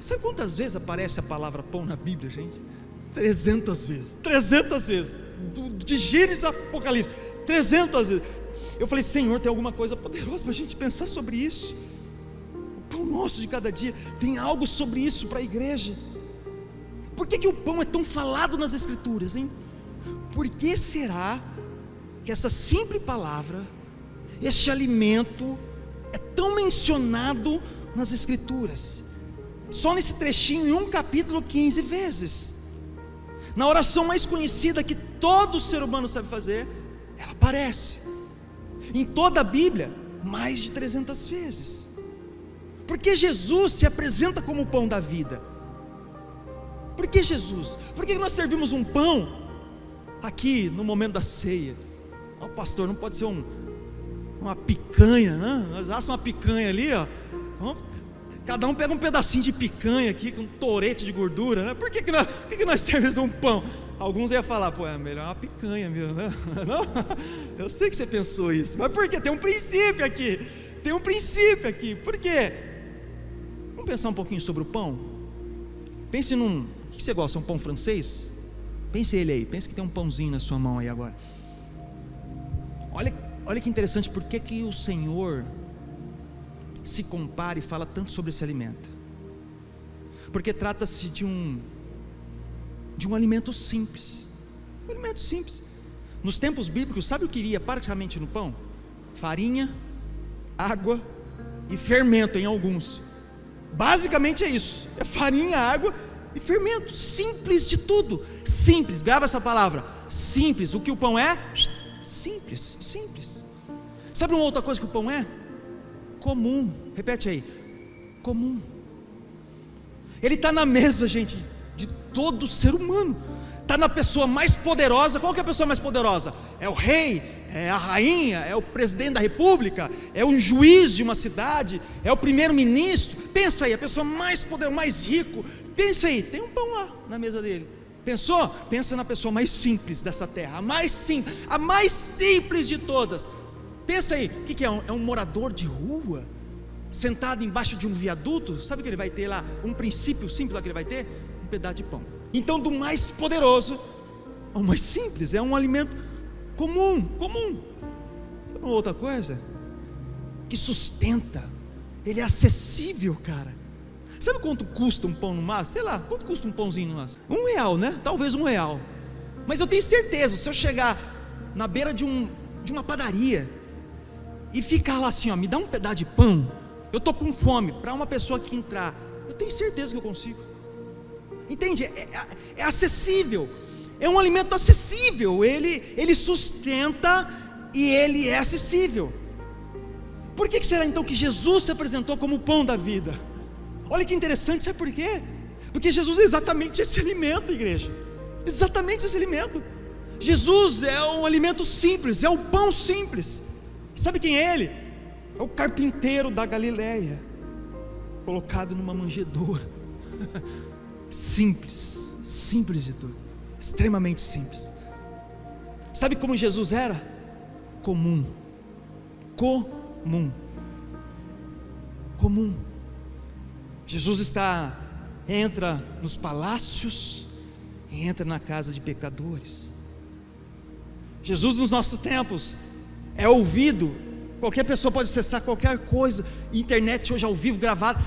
Sabe quantas vezes aparece a palavra pão na Bíblia, gente? 300 vezes, 300 vezes, de Gênesis a Apocalipse, 300 vezes. Eu falei, Senhor, tem alguma coisa poderosa para a gente pensar sobre isso? O pão nosso de cada dia, tem algo sobre isso para a igreja. Por que o pão é tão falado nas Escrituras, hein? Por que será que essa simples palavra, este alimento, é tão mencionado nas Escrituras? Só nesse trechinho, em um capítulo, 15 vezes. Na oração mais conhecida que todo ser humano sabe fazer, ela aparece. Em toda a Bíblia, mais de 300 vezes. Por que Jesus se apresenta como o pão da vida? Por que Jesus? Por que nós servimos um pão aqui no momento da ceia? Ó, pastor, não pode ser uma picanha, né? Nós assamos uma picanha ali, ó. Cada um pega um pedacinho de picanha aqui, com um torete de gordura, né? Por que nós servimos um pão? Alguns iam falar, pô, é melhor uma picanha mesmo, né? Não? Eu sei que você pensou isso, mas por quê? Tem um princípio aqui. Tem um princípio aqui. Por quê? Vamos pensar um pouquinho sobre o pão? Pense num... O que você gosta? Um pão francês? Pense ele aí. Pense que tem um pãozinho na sua mão aí agora. Olha que interessante. Por que o Senhor se compara e fala tanto sobre esse alimento? Porque trata-se de um alimento simples. Um alimento simples. Nos tempos bíblicos, sabe o que iria praticamente no pão? Farinha, água e fermento em alguns. Basicamente é isso. É farinha, água e fermento. Simples de tudo. Simples, grava essa palavra. Simples. O que o pão é? Simples, simples. Sabe uma outra coisa que o pão é? Comum. Repete aí. Comum. Ele está na mesa, gente, de todo ser humano. Está na pessoa mais poderosa. Qual que é a pessoa mais poderosa? É o rei, é a rainha, é o presidente da república, é um juiz de uma cidade, é o primeiro-ministro. Pensa aí, a pessoa mais poderosa, mais rico. Pensa aí, tem um pão lá na mesa dele. Pensou? Pensa na pessoa mais simples dessa terra, a mais simples de todas. Pensa aí, o que é? É um morador de rua, sentado embaixo de um viaduto. Sabe o que ele vai ter lá? Um princípio simples lá que ele vai ter? Um pedaço de pão. Então, do mais poderoso ao mais simples, é um alimento comum. Sabe uma outra coisa? Que sustenta, ele é acessível, cara. Sabe quanto custa um pão no máximo? Sei lá, quanto custa um pãozinho no máximo? R$1, né? Talvez R$1. Mas eu tenho certeza, se eu chegar na beira de uma padaria e ficar lá assim, ó, me dá um pedaço de pão, eu estou com fome, para uma pessoa que entrar, eu tenho certeza que eu consigo. Entende? É acessível, é um alimento acessível, ele sustenta e ele é acessível. Por que será então que Jesus se apresentou como o pão da vida? Olha que interessante, sabe por quê? Porque Jesus é exatamente esse alimento, igreja. Exatamente esse alimento. Jesus é um alimento simples, é o pão simples. Sabe quem é ele? É o carpinteiro da Galileia, colocado numa manjedoura. Simples de tudo, extremamente simples. Sabe como Jesus era? Comum. Jesus entra nos palácios e entra na casa de pecadores. Jesus nos nossos tempos é ouvido, qualquer pessoa pode acessar qualquer coisa, internet hoje ao vivo, gravado,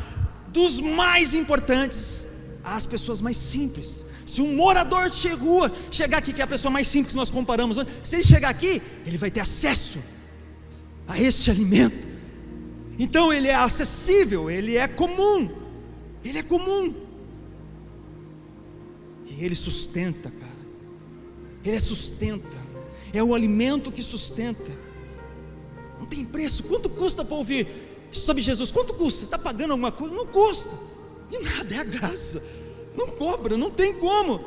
dos mais importantes às pessoas mais simples. Se um morador de rua chegar aqui, que é a pessoa mais simples que nós comparamos, se ele chegar aqui, ele vai ter acesso a esse alimento. Então ele é acessível, ele é comum. E ele sustenta, cara. Ele sustenta. É o alimento que sustenta. Não tem preço. Quanto custa para ouvir sobre Jesus? Quanto custa? Está pagando alguma coisa? Não custa. De nada, é a graça. Não cobra, não tem como.